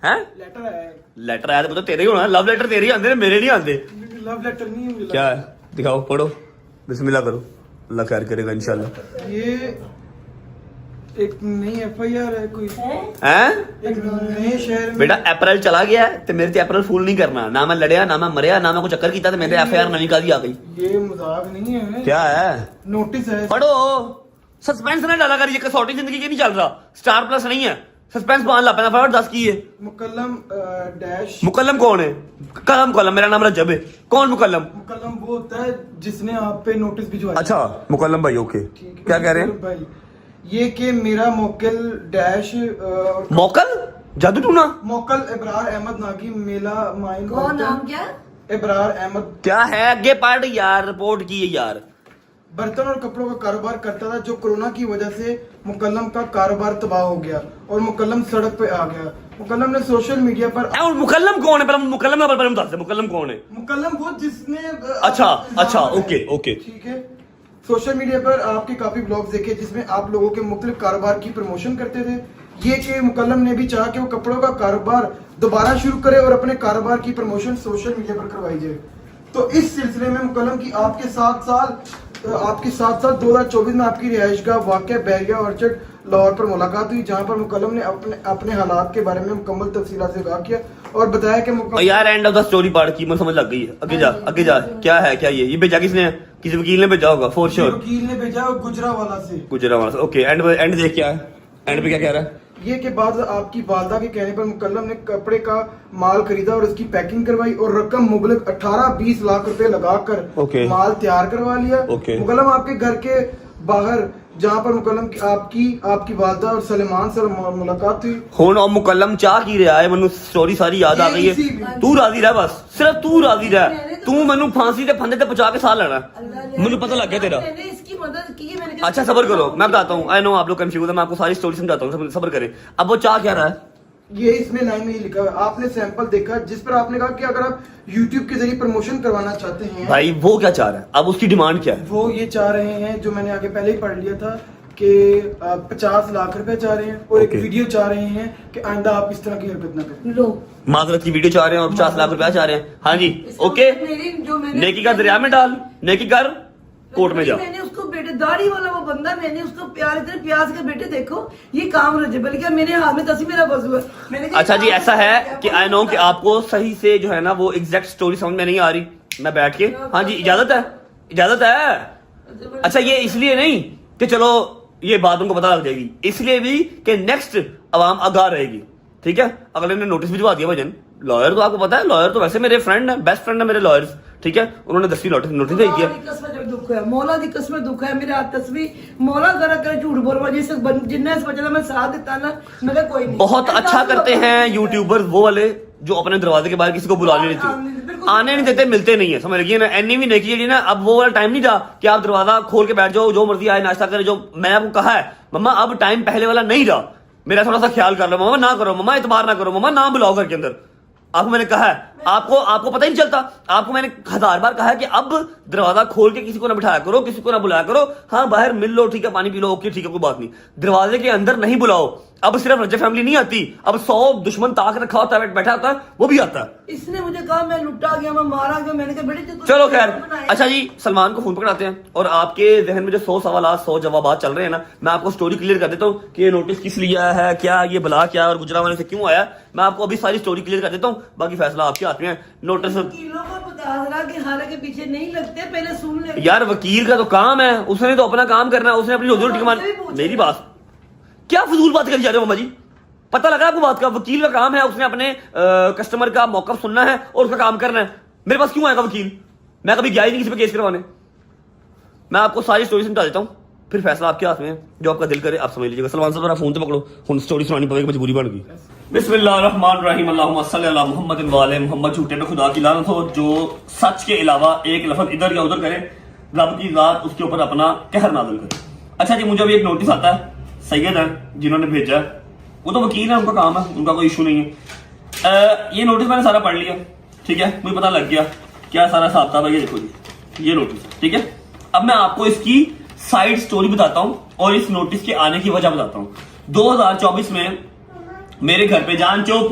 हैं? लेटर आया तो तेरे ही होना, लव लेटर तेरे ही आते, मेरे नहीं आते। लव लेटर नहीं है, क्या है दिखाओ, पढ़ो, बिस्मिल्लाह करो, अल्लाह खैर करेगा इंशाल्लाह। ये एक नई FIR है कोई हैं? एक नए शहर में। बेटा अप्रैल चला गया है ते मेरे ते अप्रैल फूल नहीं करना, ना मैं लड़िया ना मैं मरिया ना मैं कोई चक्कर किया, मेरे FIR नवी कादी आ गई। ये मजाक नहीं है, क्या है? नोटिस है। पढ़ो, सस्पेंस ना डाला करिए, कसौटी जिंदगी की नहीं चल रहा, स्टार प्लस नहीं है, सस्पेंस पान ला पैना फटाफट 10 की है। मुकल्लम डैश। मुकल्लम कौन है? कलम मुकल्लम, मेरा नाम रजब है। कौन मुकल्लम? मुकल्लम वो होता है जिसने आप पे नोटिस भिजवाया। अच्छा मुकल्लम भाई, ओके। क्या कह रहे हैं भाई? ये कि मेरा मोकल डैश मोकल जादू टूना, मोकल इब्रार अहमद नागी मेला माइन। कौन नाम क्या? इब्रार अहमद। क्या है? आगे पढ़ यार, रिपोर्ट की है यार। बर्तन और कपड़ों का कारोबार करता था, जो कोरोना की वजह से मुकल्लम का कारोबार तबाह हो गया और मुकल्लम सड़क पे आ गया। मुकल्लम ने सोशल मीडिया पर। और मुकल्लम कौन है? पहले मुकल्लम का बता दे, मुकल्लम कौन है? मुकल्लम वो जिसने अच्छा ओके ओके ठीक है। सोशल मीडिया पर आपके काफी ब्लॉग्स देखे जिसमें आप लोगों के मुख्तलिफ कारोबार की प्रमोशन करते थे। ये कि मुकल्लम ने भी चाहा कि वो कपड़ों का कारोबार दोबारा शुरू करे और अपने कारोबार की प्रमोशन सोशल मीडिया पर करवाई जाए। तो इस सिलसिले में मुकल्लम की आपके साथ 2024 में आपकी रिहाइशगाह वाक़या बहरिया ऑर्चर्ड लाहौर पर मुलाकात हुई, जहां पर मुकल्लम ने अपने हालात के बारे में मुकम्मल तफसीलात से आगाह किया और बताया कि यार एंड ऑफ द स्टोरी पढ़ की मुझे समझ लग गई है। आगे जा क्या है? क्या ये भेजा किसने है? किसी वकील ने भेजा होगा फॉर श्योर। वकील ने भेजा गुजरावाला से। ओके एंड देख क्या है, एंड पे क्या कह रहा है? ये के बाद आपकी वालदा के कहने पर मुकल्लम ने कपड़े का माल खरीदा और उसकी पैकिंग करवाई और रकम मुबलक 18-20 लाख रुपए लगाकर माल तैयार करवा लिया। मुकल्लम आपके घर के बाहर, जहाँ पर मुकल्लम की आपकी वालदा और सलेमान से मुलाकात हुई। हुन और मुकल्लम चाह की रहा है, मैनू स्टोरी सारी याद आ गई है। तू राजी रह, बस सिर्फ तू राजी रह। तू मैनू फांसी के फंदे ते पहुंचा के साह लेना, मैनू पता लग गया तेरा। मैंने इसकी मदद की है, मैंने अच्छा सबर करो, मैं बताता हूँ। आई नो आप लोग कंफ्यूज है, मैं आपको सारी स्टोरी समझाता हूँ, सबर करें। अब वो चाह क्या रहा है? ये इसमें लाइन में ही लिखा है, आपने सैंपल देखा जिस पर आपने कहा कि अगर आप YouTube के जरिए प्रमोशन करवाना चाहते हैं। भाई वो क्या चाह रहा है? अब उसकी डिमांड क्या है? वो ये चाह रहे हैं, जो मैंने आगे पहले ही पढ़ लिया था, कि 50 लाख रुपए चाह रहे हैं और एक वीडियो चाह रहे हैं कि आइंदा आप इस तरह की हरकत ना करें। लो माजरत की वीडियो चाह रहे हैं और 50 लाख रुपया चाह रहे हैं। हाँ जी ओके, नेकी का दरिया में डाल, नेकी कर कोर्ट में जा। मैंने उसको बेटे दाढ़ी वाला वो बंदा, मैंने उसको प्याज के बेटे देखो ये काम रजे, बल्कि मेरे हाथ में तसी मेरा बस हुआ। अच्छा जी ऐसा है कि आई नो कि आपको सही से जो है ना वो एग्जैक्ट स्टोरी समझ में नहीं आ रही, मैं बैठ के। हाँ जी इजाजत है। अच्छा ये इसलिए नहीं कि चलो ये बात उनको पता लग जाएगी, इसलिए भी कि नेक्स्ट अवाम आगाह रहेगी। ठीक है, अगले ने नोटिस भिजवा दिया भजन। लॉयर तो आपको पता है, लॉयर तो वैसे मेरे फ्रेंड है, बेस्ट फ्रेंड है मेरे लॉयर्स। ठीक है, उन्होंने 10वीं नोटिस भेज दिया। मौला दी कसम दुख है मेरे हाथ तस्वीर मौला करा कर झूठ बोलवा जिस जिन्ना इस वजह मैं साथ देता ना, मेरा कोई नहीं। बहुत अच्छा करते हैं यूट्यूबर्स वो वाले जो अपने दरवाजे के बाहर किसी को बुलाने नहीं देते, आने नहीं देते, मिलते नहीं है, समझ लगी ना। एनी भी नेकी जी ना, अब वो वाला टाइम नहीं था कि आप दरवाजा खोल के बैठ जाओ, जो मर्जी आए नाश्ता करे। जो मैंने आपको कहा है मम्मा, अब टाइम पहले वाला नहीं रहा, मेरा थोड़ा सा ख्याल कर लो मम्मा, ना करो मम्मा, इतबार ना करो मम्मा, ना बुलाओ घर के अंदर। आपको मैंने कहा है, आपको पता ही नहीं चलता। आपको मैंने 1000 बार कहा है कि अब दरवाजा खोल के किसी को ना बिठाया करो, किसी को ना बुलाया करो। हाँ बाहर मिल लो, ठीक है, पानी पी लो, ओके ठीक है, कोई बात नहीं। दरवाजे के अंदर नहीं बुलाओ। अब सिर्फ रजा फैमिली नहीं आती, अब 100 दुश्मन ताक रखा होता है, बैठा होता है, वो भी आता है। इसने मुझे कहा मैं लुटा गया, मैं मारा गया, मैंने कहा बेटे चलो खैर। अच्छा जी सलमान को फोन पकड़ाते हैं और आपके जहन में जो 100 सवाल 100 जवाब चल रहे हैं ना, मैं आपको स्टोरी क्लियर कर देता हूँ कि ये नोटिस किस लिया है, क्या ये बला क्या और गुजरावाले से क्यों आया। मैं आपको अभी सारी स्टोरी क्लियर कर देता हूँ, बाकी फैसला आपके हाथ में है। नोटिस वकीलों को 50 लाख के हारे के पीछे नहीं लगते, पहले सुन ले यार। वकील का तो काम है, उसने तो अपना काम करना है, उसने अपनी रोजी रोटी कमानी। मेरी बात क्या फजूल बात करी जा रहे हो मामा जी? पता लगा आपको बात का? वकील का काम है उसने अपने कस्टमर का मौकफ सुनना है और उसका काम करना है। मेरे पास क्यों आएगा वकील? मैं कभी गया ही नहीं किसी पे केस करवाने। मैं आपको सारी स्टोरी समझा देता हूँ, फिर फैसला आपके हाथ में है, जो आपका दिल करे आप समझ लीजिएगा। सलमान साहब फोन तो पकड़ो, स्टोरी सुनानी पड़ेगी, मजबूरी बन गई। बिस्मिल्लाहिर्रहमानिर्रहीम, अल्लाहुम्मा सल्ली अला मुहम्मद व आले मुहम्मद। झूठे पे खुदा की लानत हो, जो सच के अलावा एक लफ्ज इधर या उधर करे, रब की जात उसके ऊपर अपना कहर नाज़िल करे। अच्छा जी, मुझे अभी एक नोटिस आता है, सैयद है जिन्होंने भेजा है, वो तो वकील है, उनका काम है, उनका कोई इशू नहीं है। ये नोटिस मैंने सारा पढ़ लिया, ठीक है, मुझे पता लग गया क्या सारा हिसाब किताब है। ये देखो जी, ये नोटिस, ठीक है। अब मैं आपको इसकी साइड स्टोरी बताता हूं और इस नोटिस के आने की वजह बताता हूं। 2024 में मेरे घर पे जान चुप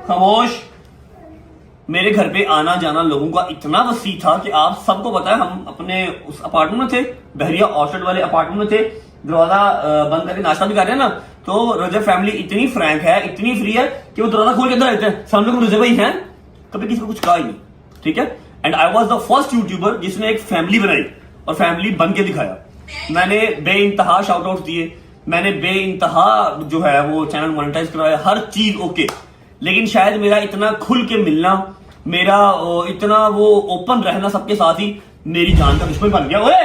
खामोश। मेरे घर पे आना जाना लोगों का इतना वसी था कि आप सबको पता है, हम अपने उस अपार्टमेंट में थे, बहरिया ऑर्चर्ड वाले अपार्टमेंट में थे, दरवाजा बंद करके नाश्ता भी कर रहे हैं ना, तो रजब फैमिली इतनी फ्रैंक है, इतनी फ्री है कि वो दरवाजा खोल के अंदर रहते हैं। समझ लो रजब भाई हैं, कभी किसी को कुछ कहा ही नहीं, ठीक है। And I was the first YouTuber जिसने एक फैमिली बनाई और फैमिली बन के दिखाया। मैंने बे-इंतहा शाउट आउट दिए, मैंने बे-इंतहा जो है वो चैनल मोनेटाइज करवाया, हर चीज ओके। लेकिन शायद मेरा इतना खुल के मिलना, मेरा इतना वो ओपन रहना सबके साथ ही मेरी जान का दुश्मन बन गया। ओए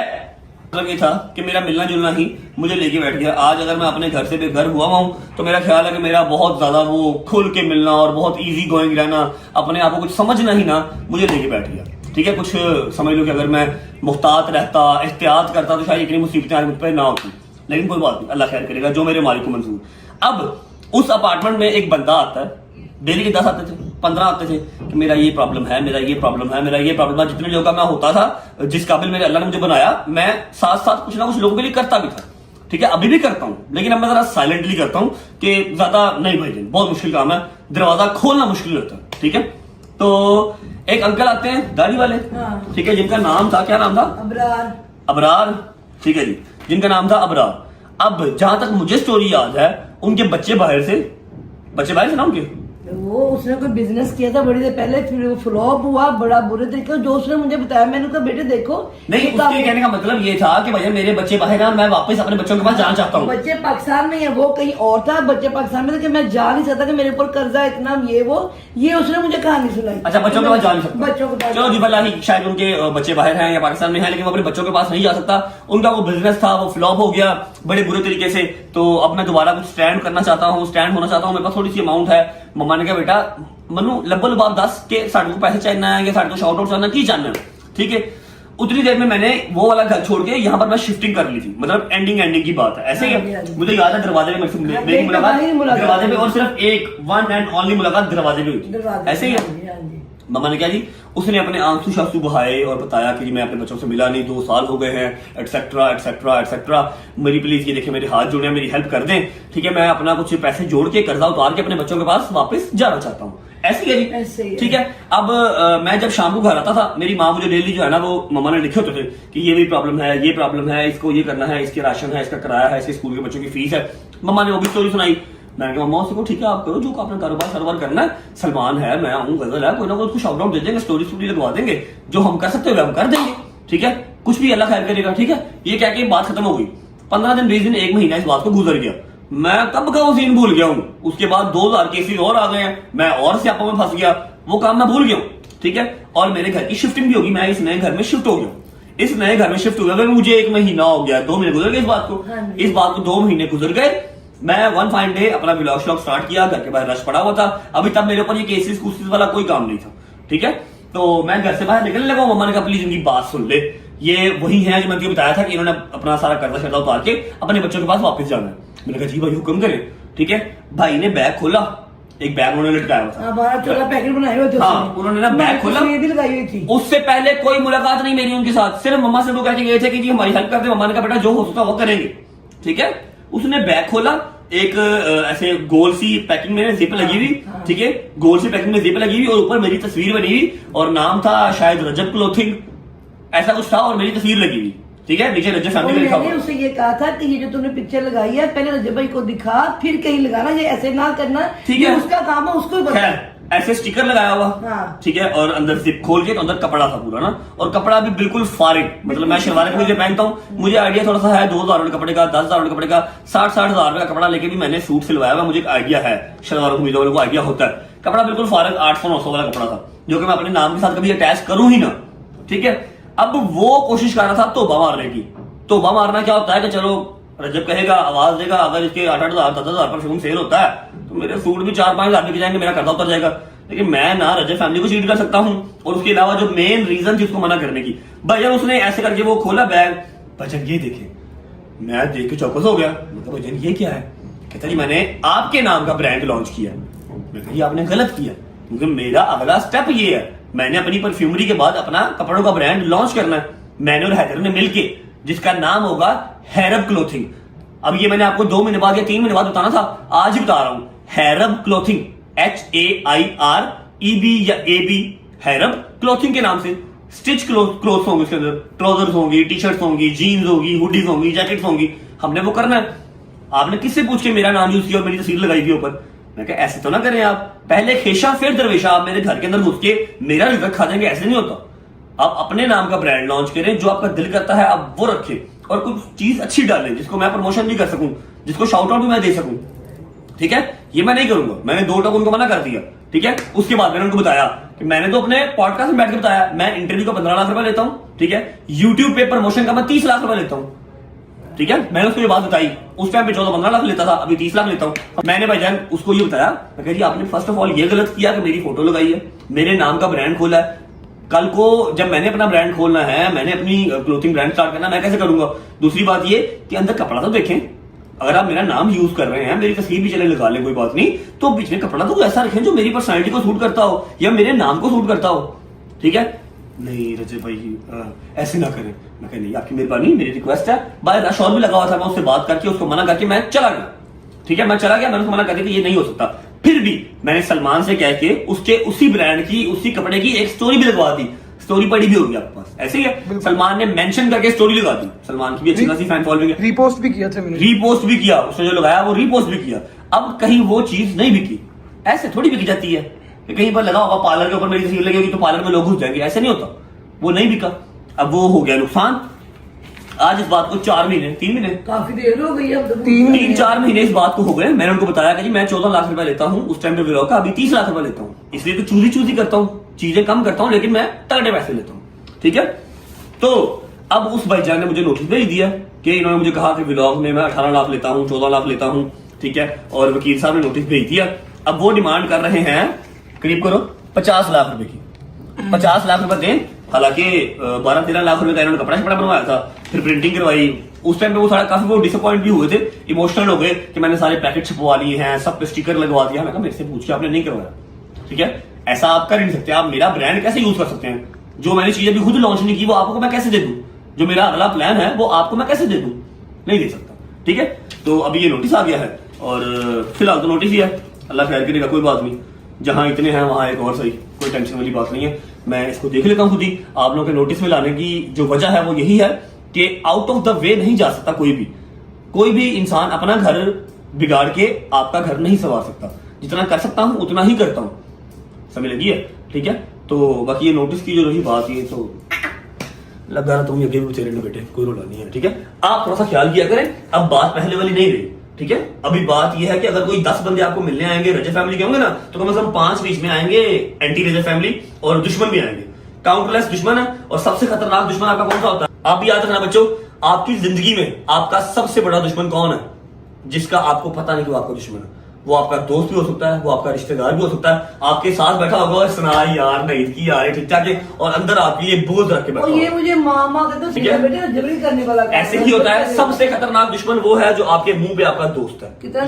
मतलब ये था कि मेरा मिलना जुलना ही मुझे लेके बैठ गया। आज अगर मैं अपने घर से बेघर हुआ हूं तो मेरा ख्याल है कि मेरा बहुत ज्यादा वो खुल के मिलना और बहुत इजी गोइंग रहना, अपने आप को कुछ समझना ही ना, मुझे लेके बैठ गया, ठीक है। कुछ समझ लो कि अगर मैं मुहतात रहता, एहतियात करता तो शायद इतनी मुसीबतें आज मुझ पर ना होती। लेकिन कोई बात नहीं, अल्लाह खैर करेगा, जो मेरे मालिक को मंजूर। अब उस अपार्टमेंट में एक बंदा आता है, डेली के 10 आते थे, 15 आते थे कि मेरा ये प्रॉब्लम है, मेरा ये प्रॉब्लम है, मेरा ये प्रॉब्लम है। जितने लोगों का मैं होता था, जिस काबिल मेरे अल्लाह ने मुझे बनाया, मैं साथ साथ कुछ ना कुछ लोगों के लिए करता भी था, ठीक है। अभी भी करता हूं, लेकिन अब मैं जरा साइलेंटली करता हूं कि ज्यादा नहीं भाई, बहुत मुश्किल काम है, दरवाजा खोलना मुश्किल होता है, ठीक है। तो एक अंकल आते हैं दाढ़ी वाले, ठीक है, जिनका नाम था, क्या नाम था? अबरार। अबरार, ठीक है जी, जिनका नाम था अबरार। अब जहां तक मुझे स्टोरी याद है, उनके बच्चे बाहर से ना उनके, वो उसने कोई बिजनेस किया था बड़ी देर पहले, फिर वो फ्लॉप हुआ बड़ा बुरे तरीके। जो उसने मुझे बताया, मैंने कहा बेटे देखो, नहीं, उसके कहने का मतलब ये था कि भैया मेरे बच्चे बाहर हैं, मैं वापस अपने बच्चों के पास जाना चाहता हूँ। बच्चे पाकिस्तान में है, वो कहीं और था, बच्चे पाकिस्तान में थे कि मैं जा नहीं सकता, कि मेरे ऊपर कर्जा इतना, ये उसने मुझे कहानी सुनाई। अच्छा, बच्चों के पास जा नहीं सकता, बच्चों के पास, चलो जी भला ही, शायद उनके बच्चे बाहर हैं या पाकिस्तान में हैं, लेकिन वो अपने बच्चों के पास नहीं जा सकता। उनका वो बिजनेस था, वो फ्लॉप हो गया बड़े बुरे तरीके से। तो अब मैं दोबारा कुछ स्टैंड करना चाहता हूँ, स्टैंड होना चाहता हूँ, मेरे पास थोड़ी सी अमाउंट है। मम्मा ने कहा बेटा मनु लब्बल बाप 10 के साढ़े को पैसे चाहिए है या साढ़े को शाउट आउट चाहना की जानना है, ठीक है। उतनी देर में मैंने वो वाला घर छोड़ के यहाँ पर मैं शिफ्टिंग कर ली थी, मतलब एंडिंग की बात है, ऐसे ही मुझे याद है। दरवाजे में मेरी मुलाकात दरवाजे पे, और सिर्फ एक वन एंड ओनली मुलाकात दरवाजे पे हुई थी, ऐसे ही है। मम्मा ने क्या जी, उसने अपने आंसू शांसू बहाए और बताया कि जी मैं अपने बच्चों से मिला नहीं, 2 साल हो गए हैं, एटसेट्रा एटसेट्रा एटसेट्रा, मेरी प्लीज ये देखिए मेरे हाथ जोड़े हैं, मेरी हेल्प कर दें, ठीक है। मैं अपना कुछ पैसे जोड़ के कर्जा उतार के अपने बच्चों के पास वापस जाना चाहता हूँ, ऐसे ही है जी, ठीक है। अब मैं जब शाम को घर आता था, मेरी माँ मुझे डेली जो है ना, वो मम्मा ने लिखे होते थे कि ये भी प्रॉब्लम है, ये प्रॉब्लम है, इसको ये करना है, इसके राशन है, इसका किराया है, इसके स्कूल के बच्चों की फीस है। मम्मा ने वो भी स्टोरी सुनाई। मैंने कहा मम्मा उसको ठीक है, आप करो जो अपना कारोबार करना है, सलमान है, मैं आऊँ, गजल है, कोई ना कोई उसको शाउट आउट दे देंगे, स्टोरी लगवा देंगे, जो हम कर सकते हो हम कर देंगे, ठीक है। कुछ भी अल्लाह खैर करेगा, ठीक है। ये क्या कि बात खत्म हो गई। 15 दिन 20 दिन 1 महीना इस बात को गुजर गया, मैं कब का वो सीन भूल गया हूँ। उसके बाद 2000 केसेस और आ गए हैं, मैं और स्यापों में फंस गया, वो काम मैं भूल गया हूँ, ठीक है। और मेरे घर की शिफ्टिंग भी होगी, मैं इस नए घर में शिफ्ट हो गया। इस नए घर में शिफ्ट हो गया, मुझे 1 महीना हो गया, 2 महीने गुजर गए इस बात को, इस बात को 2 महीने गुजर गए। मैं वन फाइन डे अपना व्लॉग शॉग स्टार्ट किया, घर के बाहर रश पड़ा हुआ था, अभी तब मेरे ऊपर ये केसेस कुसेस वाला कोई काम नहीं था, ठीक है। तो मैं घर से बाहर निकलने लगा, मम्मा ने कहा प्लीज इनकी बात सुन ले, ये वही है जो मैंने तुझे बताया था कि इन्होंने अपना सारा कर्जा शर्जा उतार के अपने बच्चों के पास वापस जाना है। मैंने कहा जी भाई हुक्म करें, ठीक है। भाई ने बैग खोला, एक बैग उन्होंने लटकाया हुआ था, 12-14 पैकेट बनाए हुए थे, हाँ, उन्होंने ना बैग खोला, ये भी लगाई हुई थी। उससे पहले कोई मुलाकात नहीं मेरी उनके साथ, सिर्फ मम्मा से वो कह के गए थे कि जी हमारी हेल्प कर दे। मम्मा ने कहा बेटा जो हो सकता वो करेंगे, ठीक है। उसने बैग खोला, एक ऐसे गोल सी पैकिंग में जिप लगी हुई, ठीक है, गोल सी पैकिंग में जिप लगी हुई, और ऊपर मेरी तस्वीर बनी हुई, और नाम था शायद रजब क्लोथिंग, ऐसा कुछ था, और मेरी तस्वीर लगी हुई, ठीक है, नीचे रजब फैमिली लिखा हुआ। मैंने उसे ये कहा था कि ये जो तुमने पिक्चर लगाई है, पहले रजब भाई को दिखा, फिर कहीं लगाना, ये ऐसे ना करना, ठीक है, उसका काम है, उसको ही बता। ऐसे स्टिकर लगाया हुआ, हाँ। ठीक है, और अंदर जिप खोल के, तो अंदर कपड़ा था पूरा ना, और कपड़ा भी बिल्कुल फारिग, मतलब मैं शलवार कमीज पहनता हूँ, मुझे आइडिया थोड़ा सा है 2000 कपड़े का, 10,000 कपड़े का, 60-60 हजार का कपड़ा लेके भी मैंने सूट सिलवाया हुआ, मुझे एक आइडिया है, शलवार कमीज वालों को आइडिया होता है। कपड़ा बिल्कुल फारिग 800-900 वाला कपड़ा था, जो कि मैं अपने नाम के साथ कभी अटैच करूं ही ना, ठीक है। अब वो कोशिश कर रहा था तोबा मारने की। तोबा मारना क्या होता है कि चलो रजब कहेगा, आवाज देगा, अगर इसके 8-8 हजार 10,000 परफ्यूम सेल होता है तो मेरे सूट भी 4-5 हजार बिक जाएंगे, मेरा कर्जा उतर जाएगा। लेकिन मैं ना रजब फैमिली को चीट कर सकता हूँ, और उसके अलावा जो मेन रीजन थी उसको मना करने की, भैया उसने ऐसे करके वो खोला बैग, भजन ये देखे, मैं देख के चौकस हो गया, मतलब भजन ये क्या है? कहता जी मैंने आपके नाम का ब्रांड लॉन्च किया। मैं कहा ये आपने गलत किया, क्योंकि मेरा अगला स्टेप ये है, मैंने अपनी परफ्यूमरी के बाद अपना कपड़ों का ब्रांड लॉन्च करना है, मैंने और हैदर ने मिलके, जिसका नाम होगा हैरब क्लोथिंग। अब ये मैंने आपको 2 महीने बाद या 3 महीने बाद बताना था, आज ही बता रहा हूं। हैरब क्लोथिंग, HAIREB या AB, हैरब क्लोथिंग के नाम से स्टिच क्लोथ्स होंगे उसके अंदर, ट्राउजर्स होंगी, टी शर्ट्स होंगी, जीन्स होगी, हुडीज होंगी, जैकेट्स होंगी, हमने वो करना है। आपने किससे पूछ के मेरा नाम यूज किया और मेरी तस्वीर लगाई थी ऊपर? मैं कहा ऐसे तो ना करें आप, पहले खेशा फिर दरवेशा, आप मेरे घर के अंदर घुस के मेरा रिजल्ट खा जाएंगे, ऐसे नहीं होता। आप अपने नाम का ब्रांड लॉन्च करें, जो आपका दिल करता है आप वो रखें, और कुछ चीज अच्छी डालें जिसको मैं प्रमोशन भी कर सकूं, जिसको शाउट आउट भी मैं दे सकूं, ठीक है? ये मैं नहीं करूंगा, मैंने 2 टक उनको मना कर दिया, ठीक है? उसके बाद मैंने उनको बताया कि मैंने तो अपने पॉडकास्ट में बैठ के बताया, मैं इंटरव्यू का 15 लाख रुपए लेता हूं, ठीक है? यूट्यूब पे प्रमोशन का मैं 30 लाख रुपए लेता हूं, ठीक है? मैंने उसको ये बात बताई, उस टाइम पे 14-15 लाख लेता था, अभी 30 लाख लेता हूं। मैंने भाईजान उसको ये बताया, मैं कह जी आपने फर्स्ट ऑफ ऑल ये गलत किया कि मेरी फोटो लगाई है, मेरे नाम का ब्रांड खोला है, कल को जब मैंने अपना ब्रांड खोलना है, मैंने अपनी क्लोथिंग ब्रांड स्टार्ट करना, मैं कैसे करूंगा? दूसरी बात ये कि अंदर कपड़ा तो देखें, अगर आप मेरा नाम यूज कर रहे हैं, मेरी तस्वीर भी चले लगा लें, कोई बात नहीं, तो बीच में कपड़ा तो ऐसा रखें जो मेरी पर्सनैलिटी को सूट करता हो या मेरे नाम को सूट करता हो, ठीक है? नहीं रजत भाई ऐसे ना करें। मैं कह नहीं, आपकी मेहरबानी, मेरी रिक्वेस्ट है। बाय रश और भी लगा हुआ था, मैं उससे बात करके उसको मना करके मैं चला गया, ठीक है? मैं चला गया, मैंने उसको मना कर दिया कि ये नहीं हो सकता। फिर भी मैंने सलमान से कह के उसके उसी ब्रांड की, उसी कपड़े की एक स्टोरी भी लगवा दी, स्टोरी पड़ी भी होगी आपके पास, ऐसे ही है। सलमान ने मेंशन करके स्टोरी लगा दी, सलमान की भी अच्छी खासी फैन फॉलोइंग है, रीपोस्ट भी किया था मैंने, रीपोस्ट भी किया, उसने जो लगाया वो रीपोस्ट भी किया। अब कहीं वो चीज नहीं बिकी, ऐसे थोड़ी बिकी जाती है कि कहीं पर लगा होगा पार्लर के ऊपर मेरी तस्वीर लगी होगी तो पार्लर में लोग घुस जाएंगे, ऐसे नहीं होता, वो नहीं बिका। अब वो हो गया नुकसान। आज इस बात को 4 महीने 3 महीने काफी देर हो गई अब तो। 3-4 महीने इस बात को हो गए। मैंने उनको बताया कि जी मैं 14 लाख रुपए लेता हूं उस टाइम पे व्लॉग का, अभी 30 लाख रुपए लेता हूं, इसलिए तो चूजी करता हूं, चीजें कम करता हूं, लेकिन मैं तगड़े पैसे लेता हूं, ठीक है? तो अब उस भाईजान ने मुझे नोटिस भेज दिया कि इन्होंने मुझे कहा कि व्लॉग में मैं 18 लाख लेता हूं, 14 लाख लेता हूं, ठीक है? और वकील साहब ने नोटिस भेज दिया। अब वो डिमांड कर रहे हैं करीब करो 50 लाख रुपए की, 50 लाख रुपए दें। हालांकि 12-13 लाख रुपए का इन्होंने कपड़ा शपड़ा बनवाया था, फिर प्रिंटिंग करवाई। उस टाइम पे वो सारा काफी वो डिसअपॉइंट भी हुए थे, इमोशनल हो गए कि मैंने सारे पैकेट छपवा लिए हैं, सब पे स्टिकर लगवा दिया। मैं कहा मेरे से पूछ के आपने नहीं करवाया, ठीक है? ऐसा आप कर नहीं सकते। आप मेरा ब्रांड कैसे यूज कर सकते हैं? जो मैंने चीजें भी खुद लॉन्च नहीं की वो आपको मैं कैसे दे दूं? जो मेरा अगला प्लान है वो आपको मैं कैसे दे दूं? नहीं दे सकता, ठीक है? तो अभी ये नोटिस आ गया है और फिलहाल तो नोटिस ही है, अल्लाह खैर करेगा, कोई बात नहीं। जहां इतने हैं वहां एक और सही, कोई टेंशन वाली बात नहीं है। मैं इसको देख लेता हूं खुद ही। आप लोगों के नोटिस में लाने की जो वजह है वो यही है कि आउट ऑफ द वे नहीं जा सकता कोई भी इंसान अपना घर बिगाड़ के आपका घर नहीं संवार सकता। जितना कर सकता हूं उतना ही करता हूं, समझ लगी है? ठीक है? तो बाकी ये नोटिस की जो रही बात, ये तो लगा रहा तुम ये बेचारे ने बेटे, कोई रोला नहीं है, ठीक है? आप थोड़ा सा ख्याल किया करें। अब बात पहले वाली नहीं रही, ठीक है? अभी बात यह है कि अगर कोई 10 बंदे आपको मिलने आएंगे रजत फैमिली के होंगे ना, तो कम से कम 5 बीच में आएंगे एंटी रजत फैमिली, और दुश्मन भी आएंगे। काउंटलेस दुश्मन है, और सबसे खतरनाक दुश्मन आपका कौन सा होता है? आप भी याद रखना बच्चों, आपकी जिंदगी में आपका सबसे बड़ा दुश्मन कौन है? जिसका आपको पता नहीं कि वो आपका दुश्मन है। वो आपका दोस्त भी हो सकता है, वो आपका रिश्तेदार भी हो सकता है, आपके साथ बैठा होगा और सुना यार नहीं की यार ठीक ठाक है, और अंदर आपके लिए बोझ रख के बैठा और ये होगा। मुझे मामा कहते हैं, ठीक है? बेटे जबरी करने वाला ऐसे ही होता है। सबसे खतरनाक दुश्मन वो है जो आपके मुंह पे आपका दोस्त है। कितना